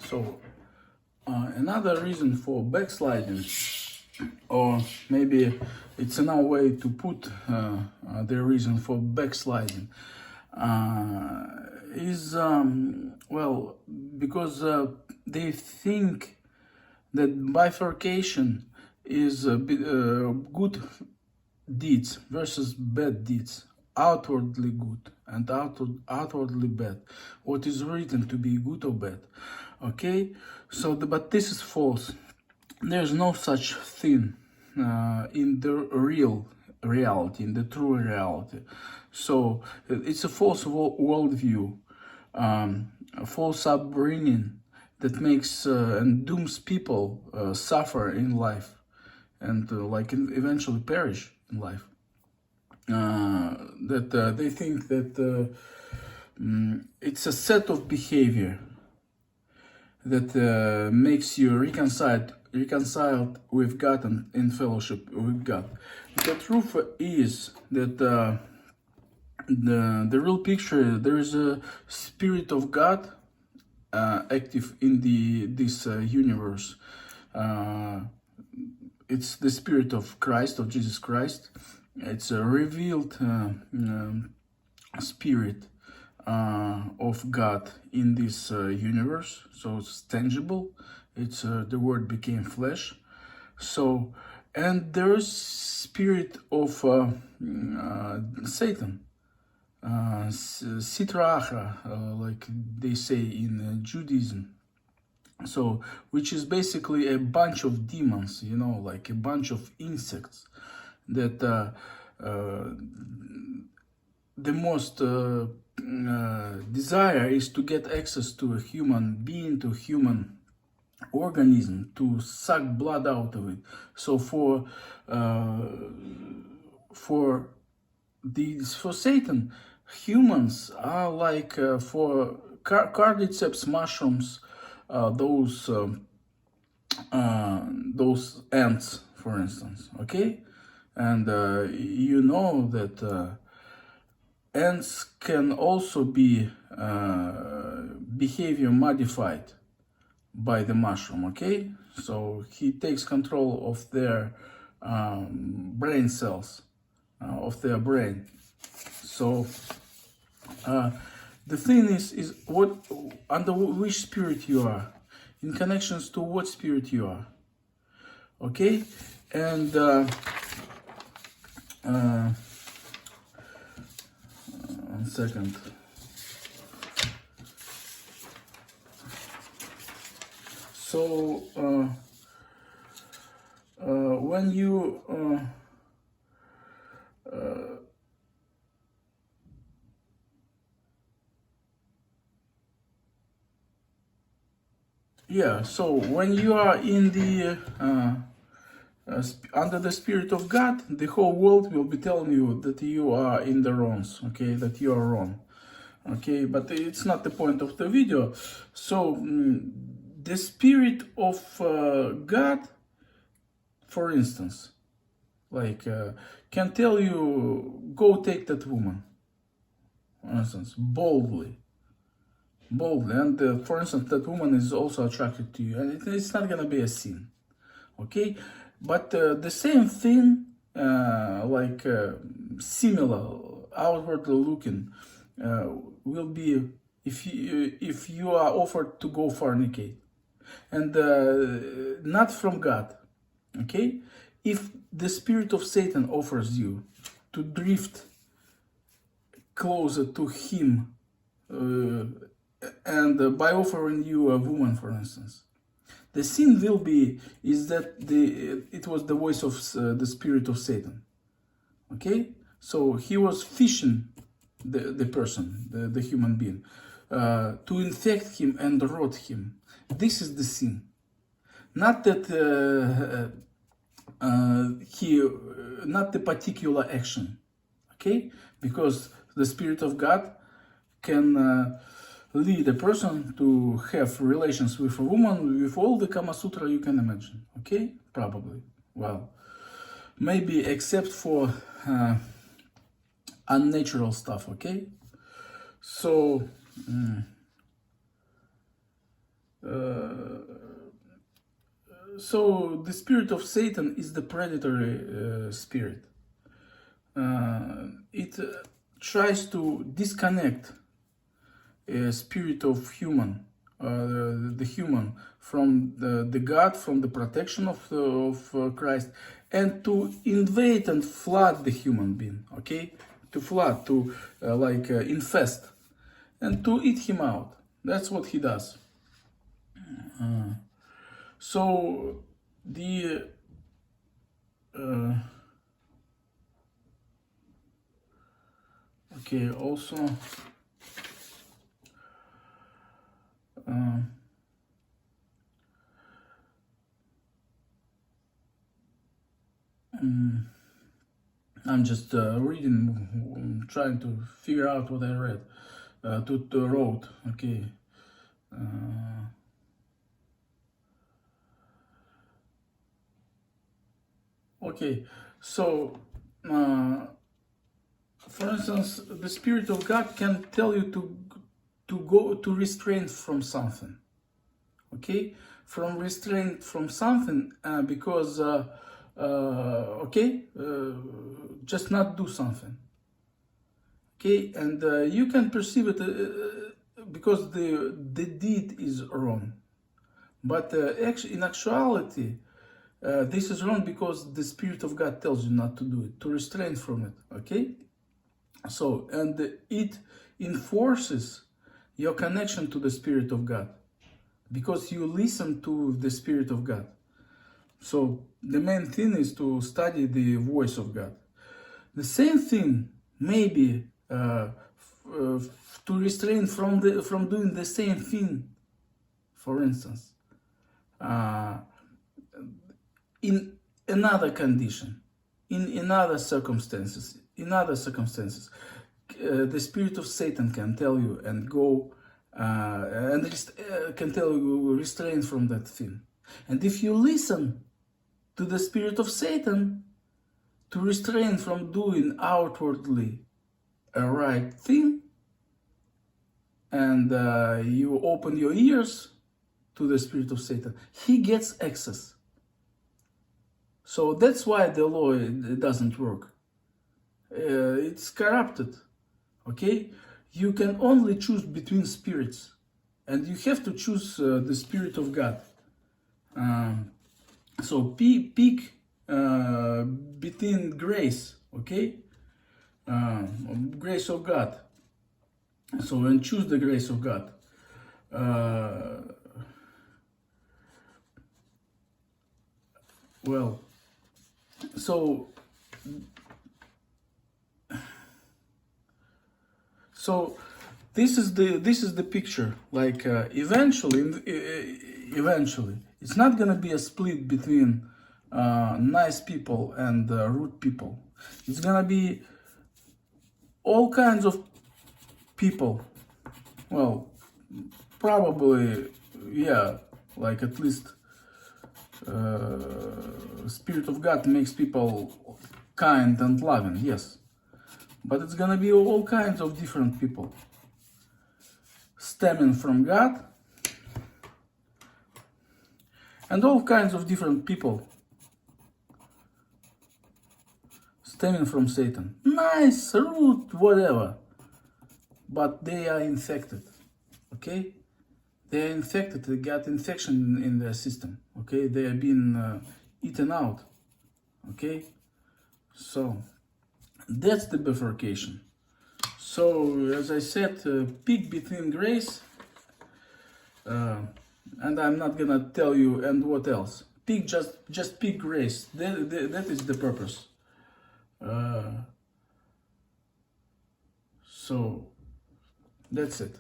So another reason for backsliding, or maybe it's another way to put the reason for backsliding, is well, because they think that bifurcation is good deeds versus bad deeds, outwardly good and outwardly bad, what is written to be good or bad. Okay, so but this is false. There's no such thing in the real reality, in the true reality. So it's a false worldview, a false upbringing that makes and dooms people suffer in life and eventually perish in life. That they think that it's a set of behavior that makes you reconciled with God and in fellowship with God. The truth is that the real picture, there is a spirit of God active in this universe. It's the spirit of Christ, of Jesus Christ. It's a revealed spirit of God in this universe. So it's tangible. It's the Word became flesh. So, and there's spirit of Satan, Sitra Achra, like they say in Judaism. So, which is basically a bunch of demons, you know, like a bunch of insects that the most desire is to get access to a human being, to human organism, to suck blood out of it. So for Satan, humans are like for cordyceps mushrooms, those ants, for instance. Okay, and you know that ants can also be behavior modified by the mushroom. Okay, so he takes control of their brain cells, of their brain. So the thing is what, under which spirit you are, in connections to what spirit you are. Okay, and one second. So when you so when you are in the under the spirit of God, the whole world will be telling you that you are in the wrongs, okay, that you are wrong, okay, but it's not the point of the video. So the spirit of God, for instance, like can tell you, go take that woman, for instance, boldly, and for instance, that woman is also attracted to you, and it's not gonna be a sin, okay, but the same thing, similar, outwardly looking, will be if you are offered to go fornicate, and not from God, okay? If the spirit of Satan offers you to drift closer to him, and by offering you a woman, for instance, the sin will be is that it was the voice of the spirit of Satan. Okay, so he was fishing the person, the human being, to infect him and rot him. This is the sin. Not that not the particular action. Okay, because the Spirit of God can lead a person to have relations with a woman with all the Kama Sutra you can imagine. Okay, probably. Well, maybe except for unnatural stuff. Okay, so so the spirit of Satan is the predatory spirit. It tries to disconnect a spirit of human, the human, from the God, from the protection of Christ, and to invade and flood the human being, okay? To flood, to infest, and to eat him out. That's what he does. So the okay, also I'm just reading, trying to figure out what I read, to wrote. Okay. Okay, so for instance, the Spirit of God can tell you to go to restrain from something. Okay, from restraint from something because just not do something. Okay, and you can perceive it because the deed is wrong, but actually in actuality. This is wrong because the Spirit of God tells you not to do it, to restrain from it, okay? So, and it enforces your connection to the Spirit of God because you listen to the Spirit of God. So, the main thing is to study the voice of God. The same thing maybe to restrain from doing the same thing, for instance. In another condition, in other circumstances, the spirit of Satan can tell you and go can tell you restrain from that thing. And if you listen to the spirit of Satan to restrain from doing outwardly a right thing, and you open your ears to the spirit of Satan, he gets access. So that's why the law doesn't work. It's corrupted, okay? You can only choose between spirits, and you have to choose the Spirit of God. So pick between grace, okay? Grace of God. So, and choose the grace of God. Well, so this is the picture. Like eventually it's not gonna be a split between nice people and rude people. It's gonna be all kinds of people. Well, probably, yeah, like at least Spirit of God makes people kind and loving, yes. But it's gonna be all kinds of different people stemming from God, and all kinds of different people stemming from Satan. Nice, rude, whatever. But they are infected, okay? They are infected, they got infection in their system, okay? They are being eaten out, okay? So, that's the bifurcation. So, as I said, pick between grace, and I'm not gonna tell you and what else. Pick, just pick grace. That is the purpose. So, that's it.